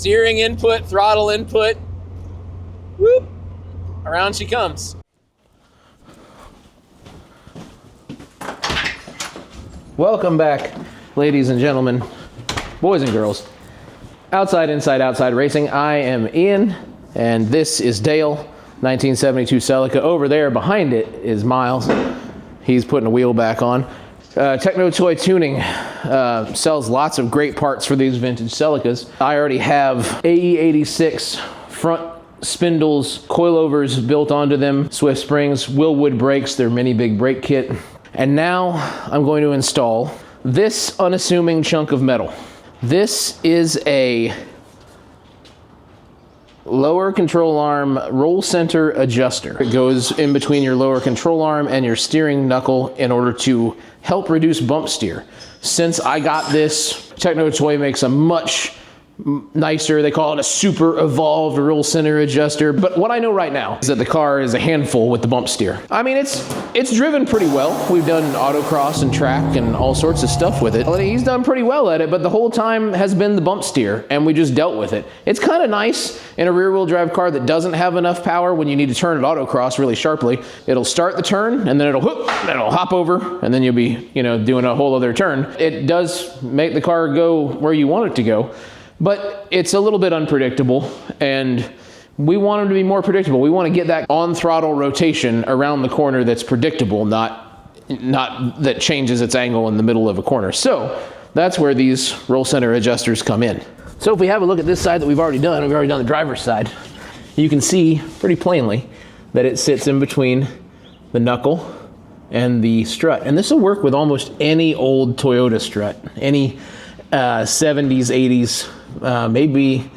steering input, throttle input. Whoop, around she comes. Welcome back, ladies and gentlemen, boys and girls. Outside, inside, outside racing. I am Ian, and this is Dale, 1972 Celica. Over there behind it is Miles. He's putting a wheel back on. Techno Toy Tuning sells lots of great parts for these vintage Celicas. I already have AE86 front spindles, coilovers built onto them, Swift springs, Willwood brakes, their mini big brake kit. And now I'm going to install this unassuming chunk of metal. This is a lower control arm roll center adjuster. It goes in between your lower control arm and your steering knuckle in order to help reduce bump steer. Since I got this, Techno Toy makes a much nicer, they call it a super evolved roll center adjuster. But what I know right now is that the car is a handful with the bump steer. I mean, it's driven pretty well. We've done autocross and track and all sorts of stuff with it. He's done pretty well at it, but the whole time has been the bump steer, and we just dealt with it. It's kind of nice in a rear-wheel drive car that doesn't have enough power when you need to turn at autocross really sharply. It'll start the turn, and then it'll whoop, then it'll hop over, and then you'll be, doing a whole other turn. It does make the car go where you want it to go. But it's a little bit unpredictable, and we want them to be more predictable. We want to get that on-throttle rotation around the corner that's predictable, not that changes its angle in the middle of a corner. So that's where these roll center adjusters come in. So if we have a look at this side that we've already done the driver's side, you can see pretty plainly that it sits in between the knuckle and the strut. And this will work with almost any old Toyota strut, any 70s, 80s, maybe,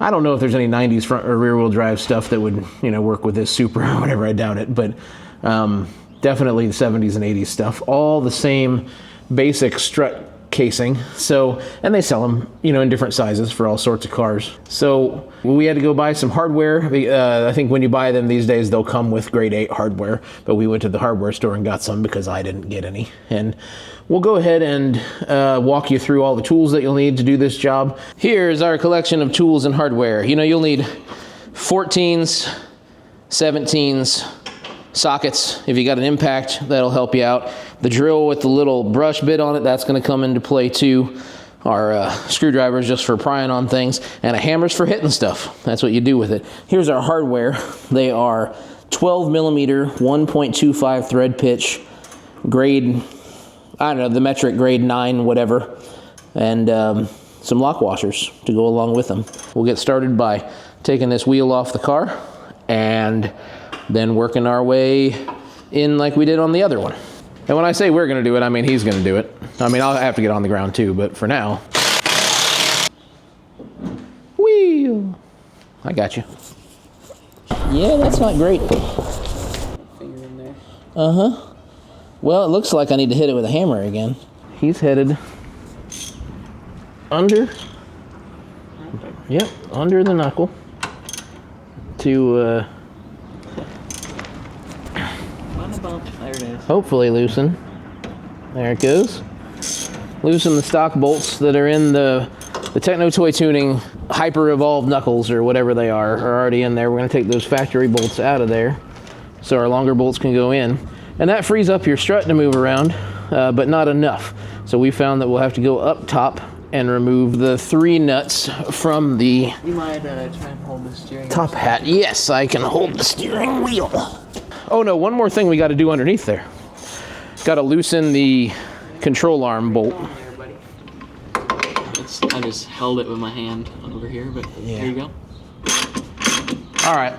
I don't know if there's any 90s front or rear wheel drive stuff that would, work with this Super or whatever, I doubt it, but definitely the 70s and 80s stuff, all the same basic strut casing. So, and they sell them, in different sizes for all sorts of cars. So we had to go buy some hardware. I think when you buy them these days, they'll come with grade 8 hardware, but we went to the hardware store and got some because I didn't get any. And we'll go ahead and walk you through all the tools that you'll need to do this job. Here's our collection of tools and hardware. You'll need 14s, 17s, sockets. If you got an impact, that'll help you out. The drill with the little brush bit on it, that's going to come into play too. Our screwdrivers just for prying on things, and a hammer's for hitting stuff. That's what you do with it. Here's our hardware. They are 12 millimeter, 1.25 thread pitch, grade, I don't know, the metric grade 9, whatever, and some lock washers to go along with them. We'll get started by taking this wheel off the car and then working our way in like we did on the other one. And when I say we're going to do it, I mean he's going to do it. I mean, I'll have to get on the ground too, but for now. Wheel. I got you. Yeah, that's not great. Finger in there. Uh-huh. Well, it looks like I need to hit it with a hammer again. He's headed under. Yep, under the knuckle to There it is. hopefully loosen. There it goes. Loosen the stock bolts that are in the Techno Toy Tuning hyper evolved knuckles or whatever they are already in there. We're going to take those factory bolts out of there so our longer bolts can go in. And that frees up your strut to move around, but not enough. So we found that we'll have to go up top and remove the 3 nuts from the You might try and hold the steering top hat. Yes, I can hold the steering wheel. Oh no, one more thing we got to do underneath there. Got to loosen the control arm bolt. I just held it with my hand over here, but Yeah. Here you go. All right,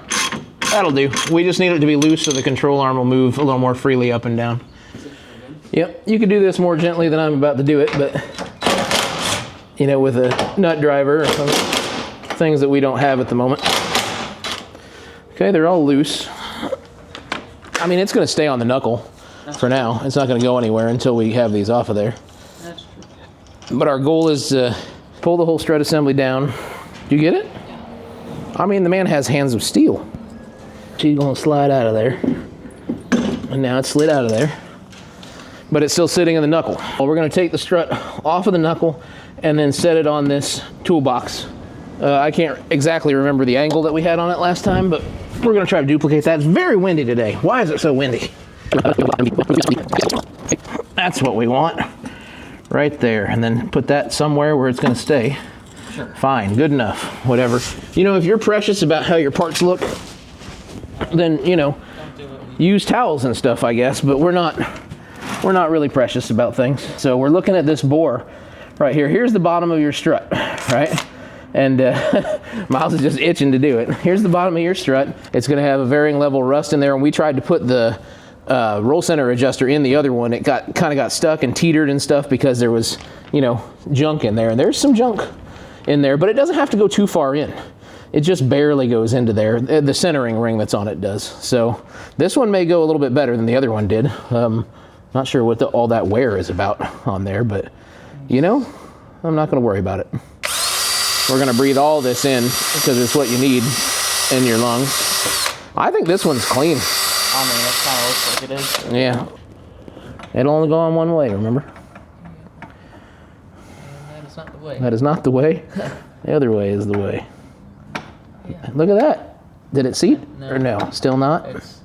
that'll do. We just need it to be loose so the control arm will move a little more freely up and down. Yep, you could do this more gently than I'm about to do it, but with a nut driver or some things that we don't have at the moment. Okay, they're all loose. I mean, it's going to stay on the knuckle for now. It's not going to go anywhere until we have these off of there. That's true. But our goal is to pull the whole strut assembly down. Do you get it? I mean, the man has hands of steel. She's going to slide out of there. And now it's slid out of there. But it's still sitting in the knuckle. Well, we're going to take the strut off of the knuckle and then set it on this toolbox I can't exactly remember the angle that we had on it last time, but we're gonna try to duplicate that. It's very windy today. Why is it so windy? That's what we want. Right there, and then put that somewhere where it's gonna stay. Sure. Fine, good enough, whatever. You know, if you're precious about how your parts look, then, you know, use towels and stuff, I guess, but we're not really precious about things. So we're looking at this bore right here. Here's the bottom of your strut, right? And Miles is just itching to do it. Here's the bottom of your strut. It's gonna have a varying level of rust in there, and we tried to put the roll center adjuster in the other one. It kind of got stuck and teetered and stuff because there was, you know, junk in there, and there's some junk in there, but it doesn't have to go too far in. It just barely goes into there. The centering ring that's on it does. So this one may go a little bit better than the other one did. Not sure what all that wear is about on there, but you know, I'm not gonna worry about it. We're gonna breathe all this in because it's what you need in your lungs. I think this one's clean. I mean, that kind of looks like it is. Yeah. It'll only go on one way, remember? That is not the way. That is not the way. The other way is the way. Yeah. Look at that. Did it seat? No. Or no? Still not? It's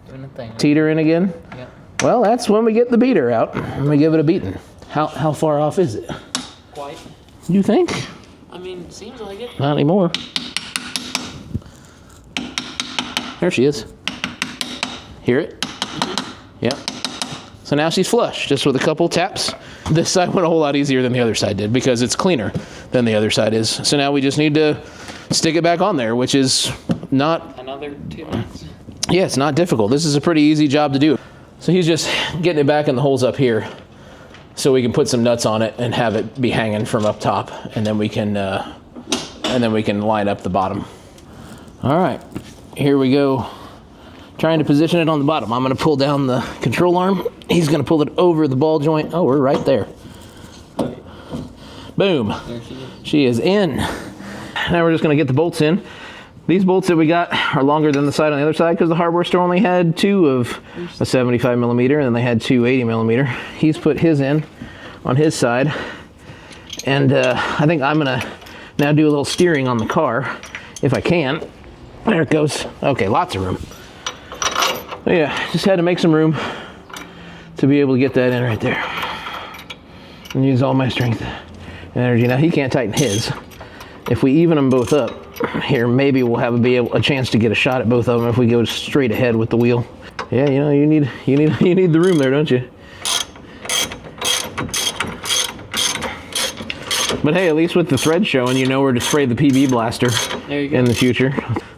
doing a thing. Teetering again? Yep. Well, that's when we get the beater out. When we give it a beating. How far off is it? Quite. You think? I mean, seems like it. Not anymore. There she is. Hear it? Mm-hmm. Yep. So now she's flush, just with a couple taps. This side went a whole lot easier than the other side did because it's cleaner than the other side is. So now we just need to stick it back on there, which is not... Another 2 minutes. Yeah, it's not difficult. This is a pretty easy job to do. So he's just getting it back in the holes up here so we can put some nuts on it and have it be hanging from up top, and then we can line up the bottom. All right, here we go. Trying to position it on the bottom. I'm gonna pull down the control arm. He's gonna pull it over the ball joint. Oh, we're right there. Boom. There she is. She is in. Now we're just gonna get the bolts in. These bolts that we got are longer than the side on the other side because the hardware store only had 2 of a 75 millimeter, and then they had 2 80 millimeter. He's put his in on his side. And I think I'm gonna now do a little steering on the car if I can. There it goes. Okay, lots of room. But yeah, just had to make some room to be able to get that in right there. And use all my strength and energy. Now he can't tighten his. If we even them both up here, maybe we'll have a chance to get a shot at both of them if we go straight ahead with the wheel. Yeah, you know, you need the room there, don't you? But hey, at least with the thread showing, you know where to spray the PB blaster There you go. in the future.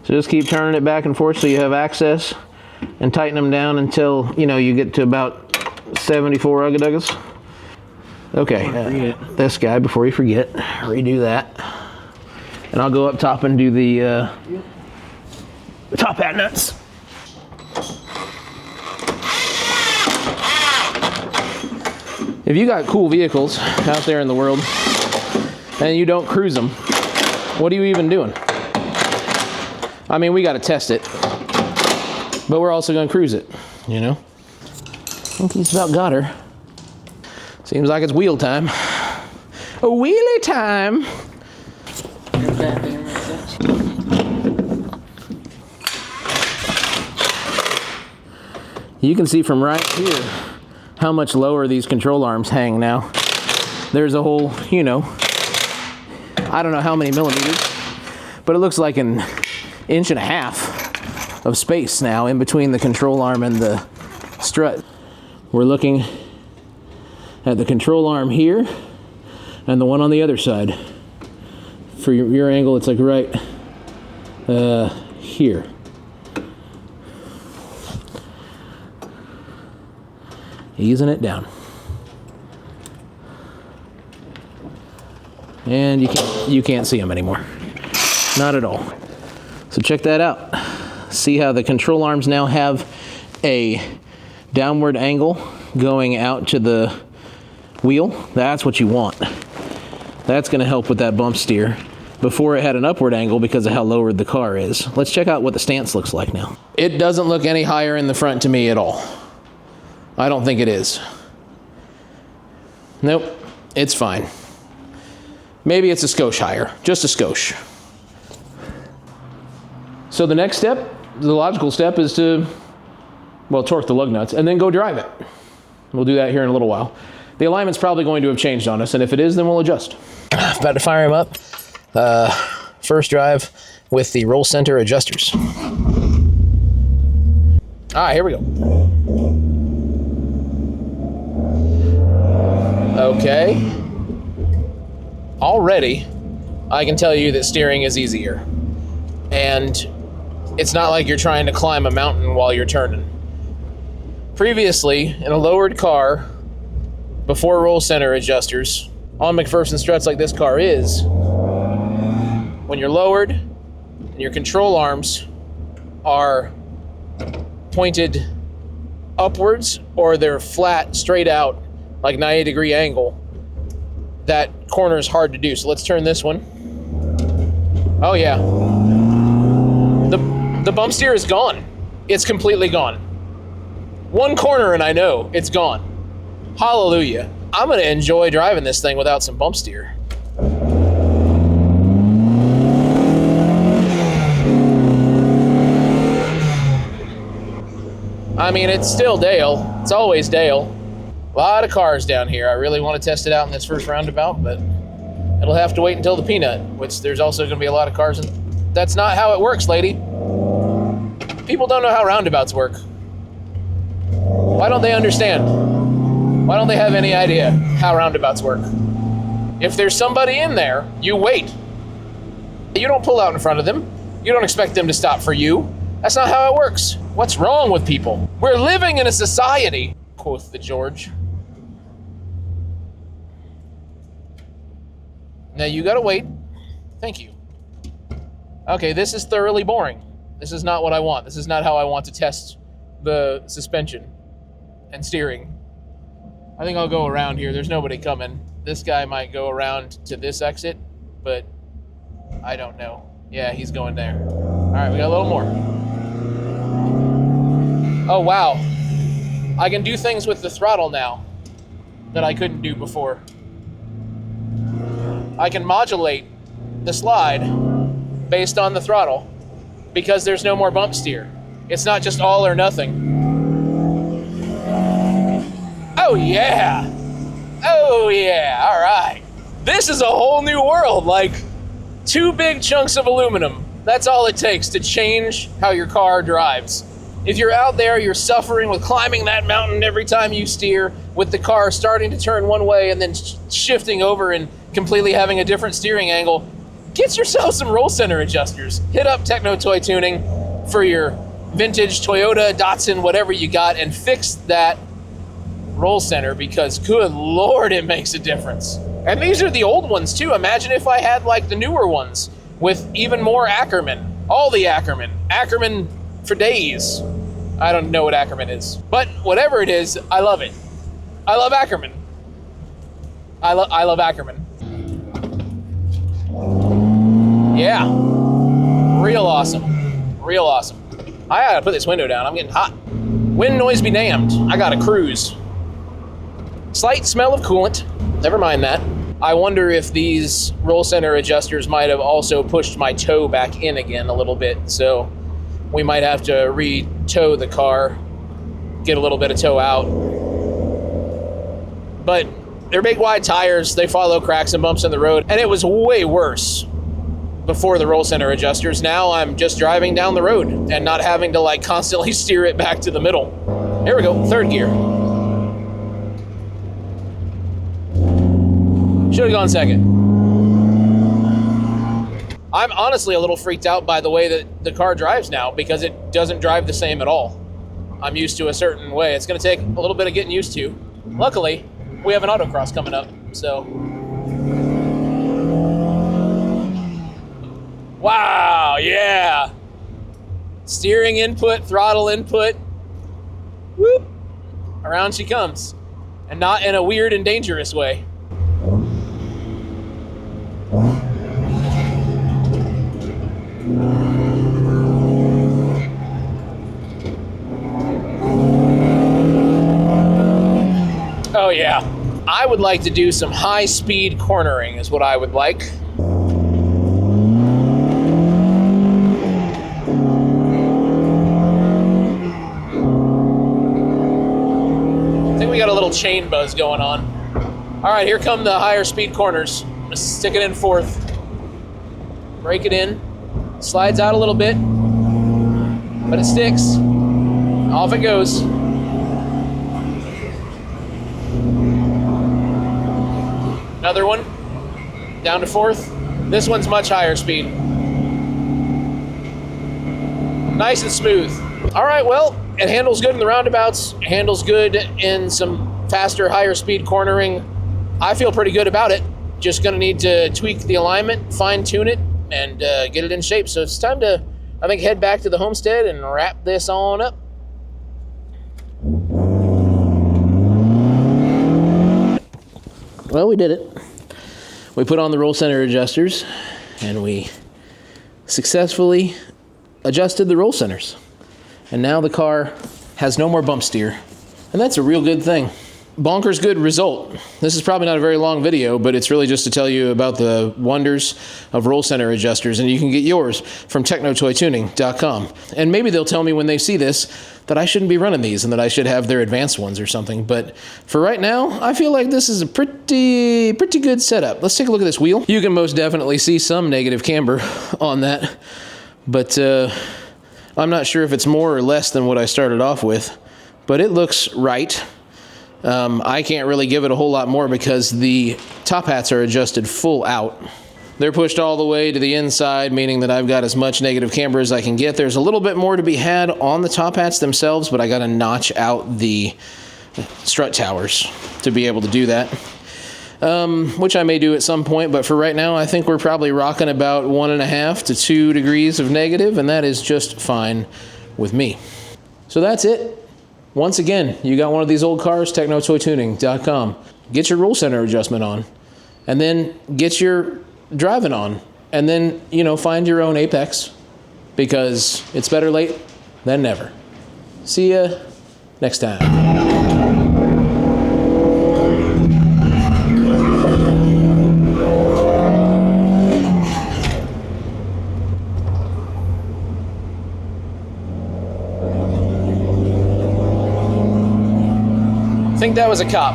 So just keep turning it back and forth so you have access, and tighten them down until, you know, you get to about 74 ugga-duggas. Okay, this guy, before you forget, redo that. And I'll go up top and do the top hat nuts. If you got cool vehicles out there in the world and you don't cruise them, what are you even doing? I mean, we got to test it, but we're also going to cruise it, you know? I think he's about got her. Seems like it's wheel time. A wheelie time. You can see from right here how much lower these control arms hang now. There's a whole, you know, I don't know how many millimeters, but it looks like an 1.5 inches of space now in between the control arm and the strut. We're looking at the control arm here and the one on the other side. For your angle, it's like right here. Easing it down. And you can't see them anymore. Not at all. So check that out. See how the control arms now have a downward angle going out to the wheel? That's what you want. That's going to help with that bump steer. Before it had an upward angle because of how lowered the car is. Let's check out what the stance looks like now. It doesn't look any higher in the front to me at all. I don't think it is. Nope, it's fine. Maybe it's a skosh higher, just a skosh. So the next step, the logical step, is to, well, torque the lug nuts and then go drive it. We'll do that here in a little while. The alignment's probably going to have changed on us, and if it is, then we'll adjust. About to fire him up. First drive with the roll center adjusters. Here we go. Okay. Already, I can tell you that steering is easier. And it's not like you're trying to climb a mountain while you're turning. Previously, in a lowered car, before roll center adjusters, on McPherson struts like this car is, when you're lowered and your control arms are pointed upwards or they're flat, straight out, like 90-degree angle, that corner is hard to do. So let's turn this one. Oh yeah. The bump steer is gone. It's completely gone. One corner and I know it's gone. Hallelujah. I'm gonna enjoy driving this thing without some bump steer. I mean, it's still Dale. It's always Dale. A lot of cars down here. I really want to test it out in this first roundabout, but it'll have to wait until the peanut, which there's also going to be a lot of cars. And that's not how it works, lady. People don't know how roundabouts work. Why don't they understand? Why don't they have any idea how roundabouts work? If there's somebody in there, you wait. You don't pull out in front of them. You don't expect them to stop for you. That's not how it works. What's wrong with people? We're living in a society, quoth the George. Now you gotta wait. Thank you. Okay, this is thoroughly boring. This is not what I want. This is not how I want to test the suspension and steering. I think I'll go around here. There's nobody coming. This guy might go around to this exit, but I don't know. Yeah, he's going there. All right, we got a little more. Oh, wow. I can do things with the throttle now that I couldn't do before. I can modulate the slide based on the throttle because there's no more bump steer. It's not just all or nothing. Oh, yeah. Oh, yeah. All right. This is a whole new world. Like 2 big chunks of aluminum. That's all it takes to change how your car drives. If you're out there, you're suffering with climbing that mountain every time you steer, with the car starting to turn one way and then shifting over and completely having a different steering angle, get yourself some roll center adjusters. Hit up Techno Toy Tuning for your vintage Toyota, Datsun, whatever you got, and fix that roll center because, good Lord, it makes a difference. And these are the old ones too. Imagine if I had like the newer ones with even more Ackerman. All the Ackerman. Ackerman for days. I don't know what Ackerman is. But whatever it is, I love it. I love Ackerman. I love Ackerman. Yeah. Real awesome. Real awesome. I gotta put this window down. I'm getting hot. Wind noise be damned. I gotta cruise. Slight smell of coolant. Never mind that. I wonder if these roll center adjusters might have also pushed my toe back in again a little bit. So we might have to re-tow the car, get a little bit of tow out. But they're big wide tires. They follow cracks and bumps in the road. And it was way worse before the roll center adjusters. Now I'm just driving down the road and not having to like constantly steer it back to the middle. Here we go, 3rd gear. Should have gone 2nd. I'm honestly a little freaked out by the way that the car drives now because it doesn't drive the same at all. I'm used to a certain way. It's going to take a little bit of getting used to. Luckily, we have an autocross coming up, so. Wow, yeah. Steering input, throttle input. Whoop. Around she comes. And not in a weird and dangerous way. Oh yeah, I would like to do some high-speed cornering is what I would like. little chain buzz going on. All right, here come the higher speed corners. I'm gonna stick it in fourth. Break it in. Slides out a little bit, but it sticks. Off it goes. Another one. Down to fourth. This one's much higher speed. Nice and smooth. All right, well, it handles good in the roundabouts. It handles good in some faster, higher speed cornering. I feel pretty good about it. Just gonna need to tweak the alignment, fine tune it, and get it in shape. So it's time to, I think, head back to the homestead and wrap this on up. Well, we did it. We put on the roll center adjusters and we successfully adjusted the roll centers. And now the car has no more bump steer. And that's a real good thing. Bonkers good result. This is probably not a very long video, but it's really just to tell you about the wonders of roll center adjusters, and you can get yours from technotoytuning.com. And maybe they'll tell me when they see this that I shouldn't be running these and that I should have their advanced ones or something. But for right now, I feel like this is a pretty good setup. Let's take a look at this wheel. You can most definitely see some negative camber on that, but I'm not sure if it's more or less than what I started off with, but it looks right. I can't really give it a whole lot more because the top hats are adjusted full out. They're pushed all the way to the inside, meaning that I've got as much negative camber as I can get. There's a little bit more to be had on the top hats themselves, but I got to notch out the strut towers to be able to do that, which I may do at some point. But for right now, I think we're probably rocking about 1.5 to 2 degrees of negative, and that is just fine with me. So that's it. Once again, you got one of these old cars, technotoytuning.com. Get your roll center adjustment on, and then get your driving on, and then, you know, find your own apex, because it's better late than never. See ya next time. I think that was a cop.